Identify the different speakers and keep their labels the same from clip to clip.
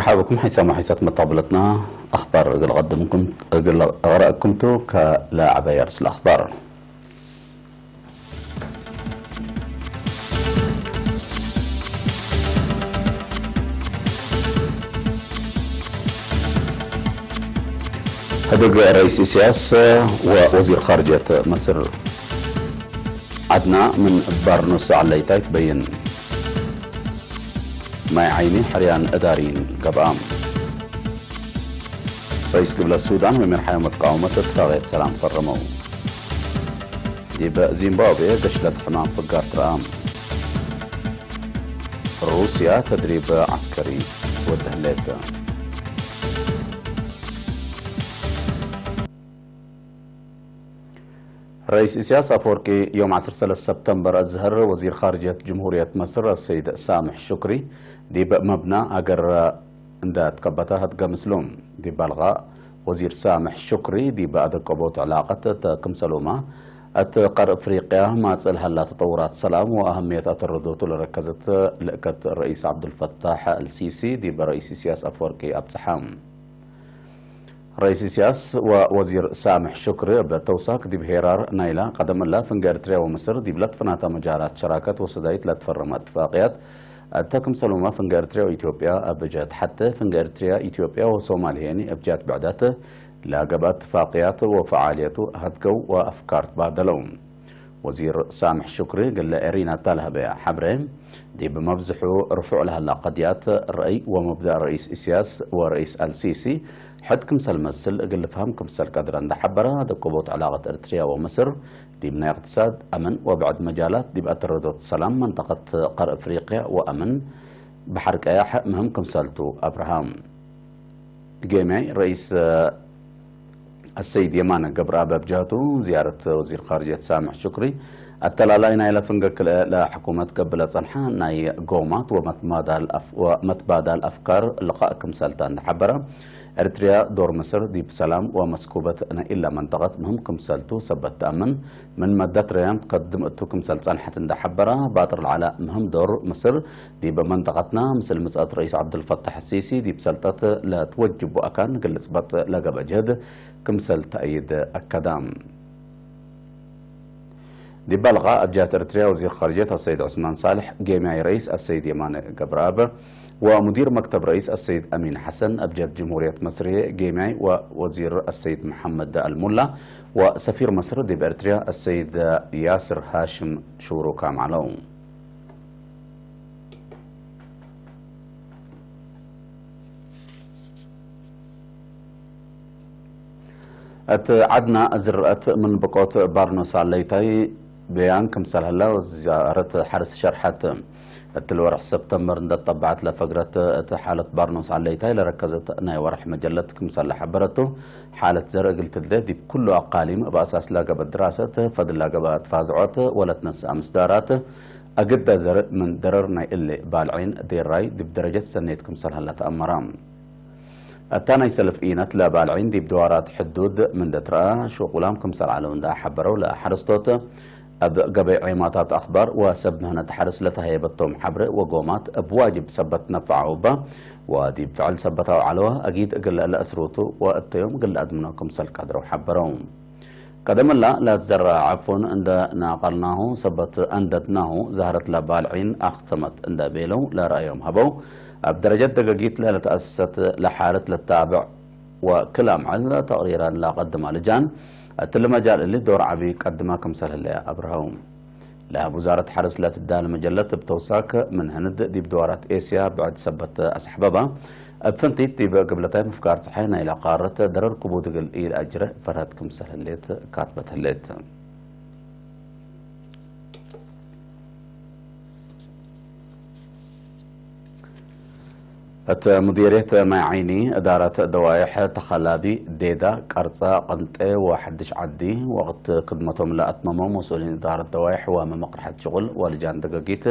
Speaker 1: مرحبا بكم حيثما حيثات مطابلتنا أخبار قدمكم أقرأكم كلاعب يرسل الأخبار. هدوء رئيس سياسة ووزير خارجية مصر عدنا من بارنوس عليتا تبين ما عيني حريان أدارين قبام رئيس قبل السودان ومن حياة متقاومة اتفاقية سلام فرمو ديب زيمبابوي قشلت حمام فقار ترام روسيا تدريب عسكري ودهلت رئيس سياسة أفوركي يوم 13 سبتمبر الزهر وزير خارجية جمهورية مصر السيد سامح شكري دي مبنى أجر اندات كبتها تقمسلوم دي بلغاء وزير سامح شكري دي بعد قبوت علاقة كمسلومة أتقر أفريقيا ما تسألها لا تطورات سلام وأهمية الردود لركزت لقت الرئيس عبد الفتاح السيسي دي برئيس سياسة أفوركي أبتحام رئيس سياسة ووزير سامح شكري بتوساك دي بهيرار نايلا قدم الله فنجارتريا ومصر دي بلاد فناتا مجالات شراكات وصدايت لتفرم اتفاقيات التاكم سلوما فنجارتريا وإثيوبيا أبجات حتى فنجارتريا إثيوبيا وصوماليين أبجات بعداته لاقبات اتفاقيات وفعاليته هدكو وأفكار تبادلون وزير سامح شكري قال إرينا تالها حبرين دي بمبزحو رفع لها اللاقديات الرأي ومبدأ رئيس إسياس ورئيس السيسي حد كمسل مسل قال فهم كمسل قدر عند حبرة هذا قبوط علاقة إريتريا ومصر دي من اقتصاد أمن وبعد مجالات دي بأتردد السلام منطقة قار أفريقيا وأمن بحر كياح مهم كمسلتو أبراهام جيمي رئيس السيد يمان قبر أباب جاتو زيارة وزير خارجية سامح شكري التلالاينا إلى فنقك لحكومة قبل صنحة ناي قومات ومتبادل الأفكار لقاءكم سلطان حبرة إريتريا دور مصر دي بسلام ومسكوبة إلا منطقة مهم كمسلتو سبت تأمن من مادة ريان تقدم أتوكم سلطان حتى حبرة باطر العلاء مهم دور مصر دي بمنطقتنا مثل مسألة رئيس عبد الفتاح السيسي دي بسلطات لا توجب وأكان قلت سبت لقب جهد كمسل تأييد أكادام دي بلغة أبجات إريتريا وزير خارجية السيد عثمان صالح جيماي رئيس السيد يمان قبرابة ومدير مكتب رئيس السيد أمين حسن أبجد جمهورية مصر جيماي ووزير السيد محمد الملا وسفير مصر دي بإريتريا السيد ياسر هاشم شورو كامعلون عدنا زرقت من بقوت بارنوس عليتاي بيان كمسال هلا وزيارة حرس شرحت التلورح سبتمبر اندت طبعت لفقرة حالة بارنوس عليتاي لركزت ناي ورح مجلة كمسال لحبرته حالة زرق قلت دي بكل أقاليم بأساس لاقب الدراسة فضل لاقب تفازعات ولا تنسى أمسدارات أقد زرق من درر ناي اللي بالعين دير راي دي بدرجة سنة كمسال هلا تأمرام التانا يسلف إينت لا بالعين دي بدوارات حدود من دترا شو قلام كمسال على وندا حبروا لا حرستوت قبل عماتات أخبار وسب مهنة حرس لتهيبتهم حبر وقومات بواجب سبت نفعوبة ودي بفعل سبتها علوها أكيد قل الأسروتو والتيوم قل أدمناكم سلك قدروا حبرون قدم الله لا تزرع عفون عند ناقلناه سبت أندتناه زهرت لبالعين أختمت عند بيلو لا رأيهم هبو بدرجة دقيقة لا تأسست لحالة للتابع وكلام على تقريرا لا قدم لجان التلمجال اللي دور عبي قدماكم سهل يا أبراهام لا وزارة حرس لا تدال مجلة بتوساك من هند دي بدورات إيسيا بعد سبت أسحبابا بفنتيت دي قبلتين مفكار صحينا إلى قارة درر كبوت إلى أجره فرهدكم سهل ليت كاتبة الليت مديرية معيني إدارة دوائح تخلابي ديدا قرصة قنطة وحدش عدي وقت خدمتهم لا أتمموا مسؤولين إدارة دوائح ومقرحة شغل ولجان دقاقيت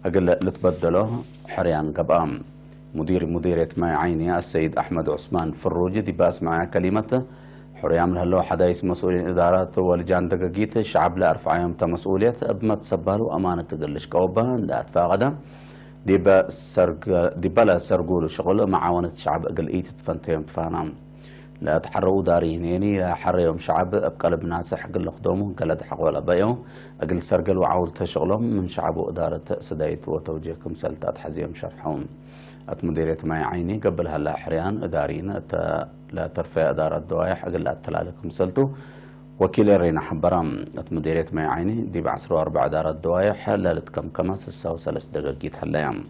Speaker 1: أقل لتبدله حريان قبام مديرية معيني السيد أحمد عثمان فروجي دي باس معي كلمة حريام لهلو حدايس مسؤولين إدارات ولجان دقاقيت الشعب لا أرفع يوم مسؤولية بما تسبالوا أمانة تقلش كوبا لا أتفاقدا ديبالا سرقول شغل معاونة شعب أقل إيت تفنتيم تفانام لا تحروا دارينيني حريهم شعب بقلب ناس حق الخدوم قلد حق ولا بيو أقل سرقل وعول تشغلهم من شعب وإدارة سدايت وتوجيهكم سلطات حزيم شرحهم مديرية معي عيني قبل هلا حريان إداريين لا ترفع إدارة دوايح أقل أتلالكم سلطو وكيل رينا حبرام مديرية معي عيني دي بعصر 4 إدارة دوايح لا لتكم كما سسا وسلس دقيقة هلايام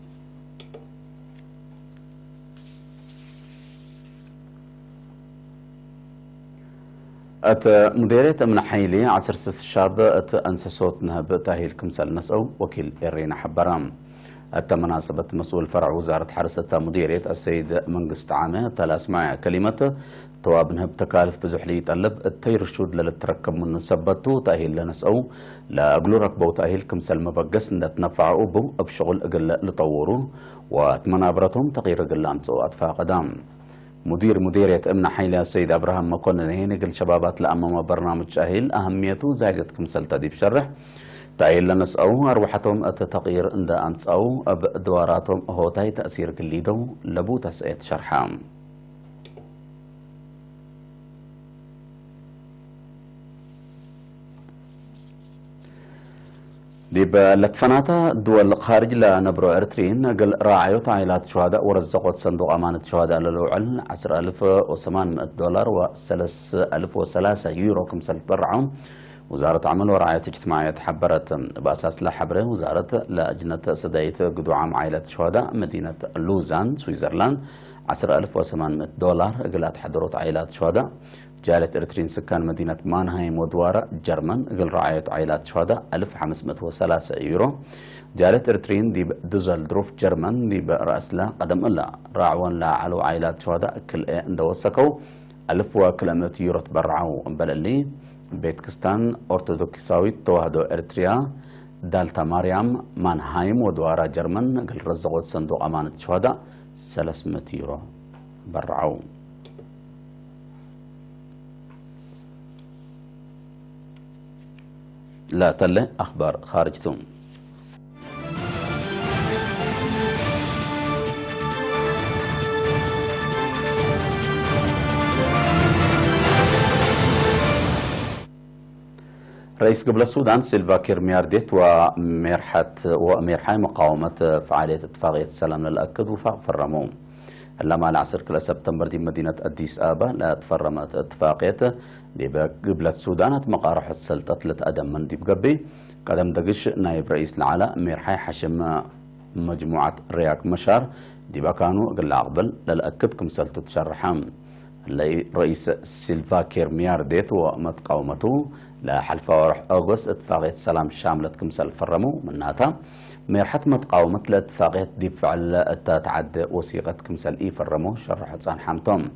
Speaker 1: مديرية أمن حيلي عصر سس الشاب أنسسوت نهب تاهيل كمسال نسأو وكيل رينا حبرام مناسبة مسؤول فرع وزارة حرسة مديرية السيد منقست عامة تلاس معي كلمة تواب نهب تكالف بزحلي يتقلب التير الشود للتركب من نسبتو تأهيل لنسأو لا أقلو ركبو تأهيل كمسال مبقس نتنفعو بو بشغل أقل لطورو واتمنابرتهم تغيير أقل أمسو أطفاء قدام مديرية أمن حيلي السيد أبراهام مكونن هيني قل شبابات لأمام برنامج أهيل أهميته زاجت كمسال تديب شرح تأهيل لنسأو أروحتهم التغيير عند أنسأو بدواراتهم هو تاي تأثير قليدو لبو تسأيت شرحام ديب لتفناتا دول خارج لنبرو إرترين قل راعيو تعيلات شهداء ورزقوت صندوق أمانة شهداء للوعل 10,800 دولار و 3,003 يورو كمسال برعهم وزارة عمل ورعاية اجتماعية حبرت بأساس لحبره وزارة لجنة سداية قدوعام عائلة شهداء مدينة لوزان سويسرلاند 10,800 دولار قلات حضرت عائلات شهداء جالت إرترين سكان مدينة مانهايم ودوارة جرمن قل رعاية عائلات شهداء 1,503 يورو جالت إرترين دي دوزلدروف جرمن دي برأس لا قدم إلا راعوان لا علو عائلات شهداء كل اندوسكو 1,100 يورو تبرعو بلالي بيتكستان أرثوذكساويت توهدو إرتريا دالتا ماريام مانهايم ودوارا جرمن قل رزقوت صندوق أمانة شهداء 300 يورو برعو لا تله أخبار خارجتم رئيس قبل السودان سيلفا كير ميارديت وميرحاي مقاومة فعالية اتفاقية السلام للأكد وفاق فرموم لما العصر كل سبتمبر دي مدينة أديس آبا لا تفرمت اتفاقية دي قبل السودان مقارح السلطة لتقدم من دي بقبي قدم دقش نائب رئيس العلا ميرحاي حشم مجموعة رياك مشار دي كانوا قل أقبل للأكد كم سلطة تشرحام رئيس سيلفا كير ميارديت ومتقاومته لحلفة ورح أغسطس اتفاقية السلام شاملة كمسال فرمو مناتها ميرحت متقاومة لاتفاقية دي فعل تعد وثيقة كمسال إي فرمو شرحت صان حامتهم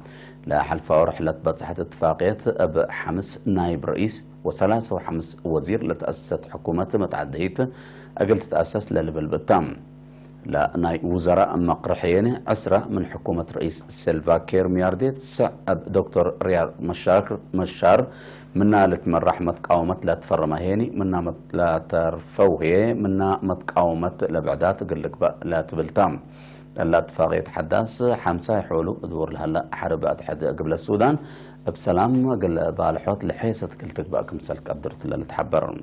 Speaker 1: لحلفة ورح لتبتصحت اتفاقية بحمس نائب رئيس وثلاثة وحمس وزير لتأسست حكومة متعدية أقل تتأسس للبل بالتام لا ناي وزراء مقرحيين عسرة من حكومة رئيس سيلفا كير ميارديت سعب دكتور رياض مشار منا لتمرح متقاومة لا تفرما هيني منا لا ترفوهي منا متقاومة لبعدات قلك لا تبلتام لا اتفاقية حداث حمسة يحولوا دور لهلا حرب أتحد قبل السودان بسلام قل بالحوت لحيثة قلتك بقى كمسال قدرت لتحبرن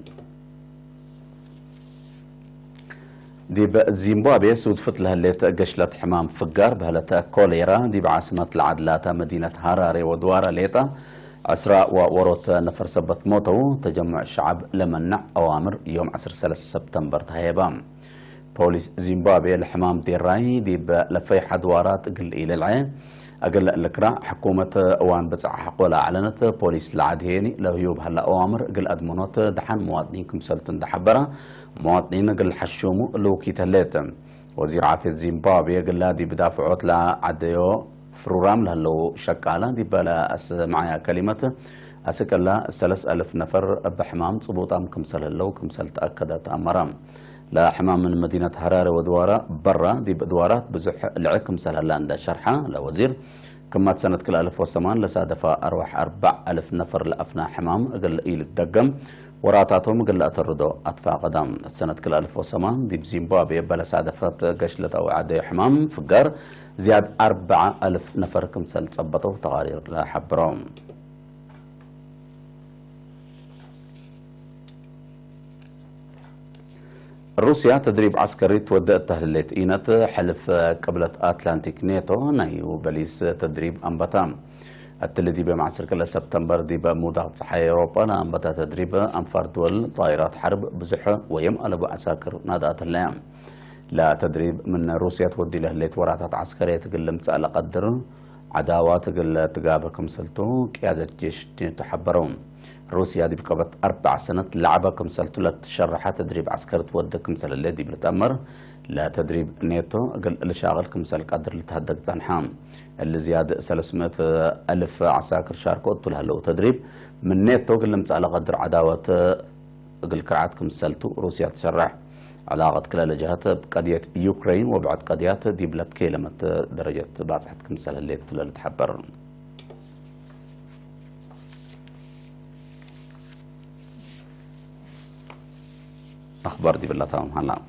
Speaker 1: دي بزيمبابوي صدفت لها اللي قشلت حمام فقار بهلتا كوليرا دي بعاصمة العدلات مدينة هاراري ودوارا ليتا عسراء ووروت نفر سبت موتو تجمع الشعب لمنع أوامر يوم 10 سبتمبر تهيبام بوليس زيمبابوي الحمام دي راي دي بلفي حدوارات قل إلى العين أقل الكرا حكومة أوان بتسع حقولا أعلنت بوليس العاديني له يوب هلا أوامر قل أدمونات دحن مواطنين كمسلتن دحبرة مواطنين قل حشومو لو كيتلات وزير عافية زيمبابوي قل دي بدافعوت لا عديو فرورام لهلو شكالا دي بلا معايا كلمة أسكلا 3,000 نفر بحمام صبوطام كمسل اللو كمسل تأكدت أمرام لا حمام من مدينة هرارة ودوارة برا دي بدوارات بزح العكم سهلان دا شرحة لوزير كمات سنة كل 1008 لسادفة أروح 4,000 نفر لأفنا حمام أقل إيل الدقم وراتاتهم قلة الردو أطفاء قدام السنة كل 1008 دي بزيمبابوي بلا سعدفت قشلة أو عادي حمام فقار زياد 4000 نفر كمسل تصبطوا تقارير لا حبرهم. روسيا تدريب عسكري تودأت تهليت إينت حلف قبلة أتلانتيك نيتو نايو بليس تدريب أنبتام التلدي بمعسكر كلا سبتمبر دي بموضع صحي أوروبا أنبتا تدريب أنفار دول طائرات حرب بزحة ويمأل بعساكر نادات اللام لا تدريب من روسيا تودي لهليت وراتات عسكرية تقلمت على قدر عداوات تقل تقابكم سلتو قيادة جيش تحبرون روسيا دي بقبت 4 سنة لعبكم سلتو لتشرحها تدريب عسكري تودكم سل اللي دي بتأمر لا تدريب نيتو قل لشاغلكم سل قدر لتهدك زنحام اللي زيادة 300 ألف عساكر شاركوا طولها لو تدريب من نيتو قلمت على قدر عداوة قل كرعاتكم سلتو روسيا تشرح علاقة كلا لجهات بقضية يوكرين وبعد قضيات دي بلاد كيلمت درجة باصحتكم سل اللي تحبر أخبار دي بالله تمام هلا